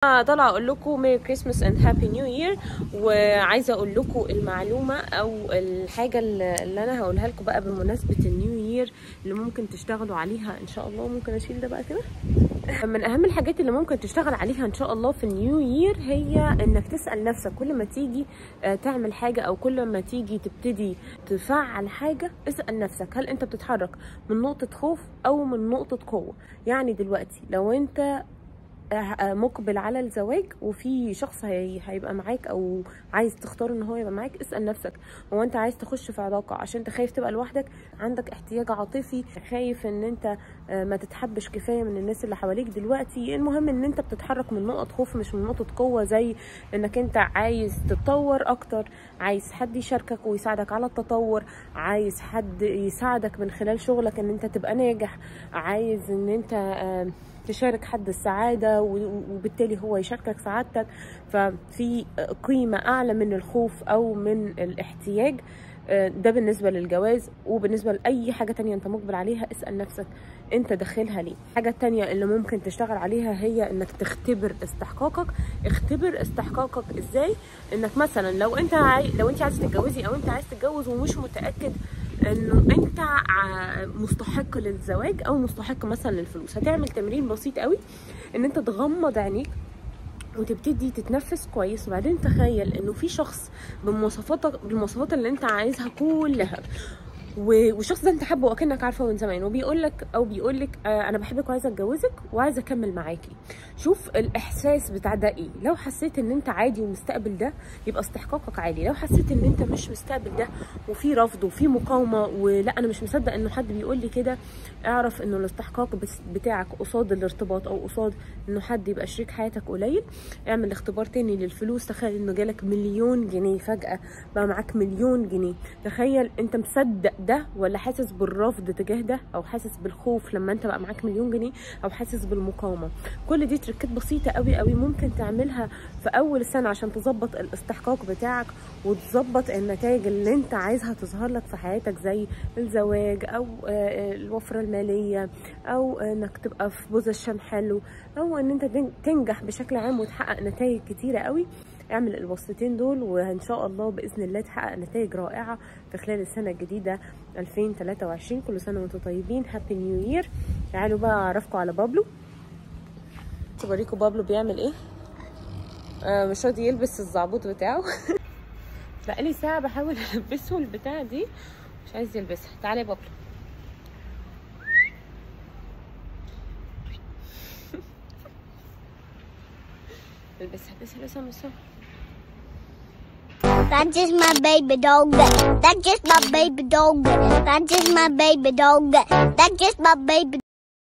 طالعه اقول لكم ميري كريسماس اند هابي نيو يير، وعايزه اقول لكم المعلومه او الحاجه اللي انا هقولها لكم بقى بمناسبه النيو يير اللي ممكن تشتغلوا عليها ان شاء الله. ممكن اشيل ده بقى كده. من اهم الحاجات اللي ممكن تشتغل عليها ان شاء الله في النيو يير هي انك تسال نفسك كل ما تيجي تعمل حاجه او كل ما تيجي تبتدي تفعل حاجه، اسال نفسك هل انت بتتحرك من نقطه خوف او من نقطه قوه. يعني دلوقتي لو انت مقبل على الزواج وفي شخص هيبقى معاك او عايز تختار ان هو يبقى معاك، اسال نفسك هو انت عايز تخش في علاقه عشان انت خايف تبقى لوحدك، عندك احتياج عاطفي، خايف ان انت ما تتحبش كفايه من الناس اللي حواليك دلوقتي. المهم ان انت بتتحرك من نقط خوف مش من نقطه قوه، زي انك انت عايز تتطور اكتر، عايز حد يشاركك ويساعدك على التطور، عايز حد يساعدك من خلال شغلك ان انت تبقى ناجح، عايز ان انت تشارك حد السعادة وبالتالي هو يشاركك سعادتك. ففي قيمة أعلى من الخوف أو من الاحتياج. ده بالنسبة للجواز، وبالنسبة لأي حاجة تانية أنت مقبل عليها اسأل نفسك أنت داخلها ليه. الحاجة التانية اللي ممكن تشتغل عليها هي أنك تختبر استحقاقك. اختبر استحقاقك إزاي؟ أنك مثلا لو أنت عايز تتجوزي أو أنت عايز تتجوز ومش متأكد انه انت مستحق للزواج او مستحق مثلا للفلوس، هتعمل تمرين بسيط قوي ان انت تغمض عينيك وتبتدي تتنفس كويس، وبعدين تخيل انه في شخص بالمواصفات اللي انت عايزها كلها، والشخص ده انت حابه واكنك عارفه من زمان، وبيقول لك انا بحبك وعايزه اتجوزك وعايزه اكمل معاكي. شوف الاحساس بتاع ده ايه. لو حسيت ان انت عادي ومستقبل ده يبقى استحقاقك عالي. لو حسيت ان انت مش مستقبل ده وفي رفض وفي مقاومه ولا انا مش مصدق انه حد بيقول لي كده، اعرف انه الاستحقاق بتاعك قصاد الارتباط او قصاد انه حد يبقى شريك حياتك قليل. اعمل اختبار تاني للفلوس. تخيل انه جالك 1,000,000 جنيه فجاه، بقى معاك 1,000,000 جنيه. تخيل انت مصدق ده ولا حاسس بالرفض تجاه ده، او حاسس بالخوف لما انت بقى معاك 1,000,000 جنيه، او حاسس بالمقاومه. كل دي تركات بسيطه قوي قوي ممكن تعملها في اول السنه عشان تظبط الاستحقاق بتاعك وتظبط النتائج اللي انت عايزها تظهر لك في حياتك، زي الزواج او الوفره الماليه او انك تبقى في بوزيشن حلو او ان انت تنجح بشكل عام وتحقق نتائج كتيره قوي. اعمل الوصفتين دول وان شاء الله باذن الله تحقق نتائج رائعه في خلال السنه الجديده 2023. كل سنه وانتم طيبين، هابي نيو يير. تعالوا بقى اعرفكم على بابلو. اوريكم بابلو بيعمل ايه. مش راضي يلبس الزعبوط بتاعه. بقالي ساعه بحاول البسه البتاع دي مش عايز يلبسها. تعالى يا بابلو. البسها. That's just my baby dog. That's just my baby dog. That's just my baby dog. That's just my baby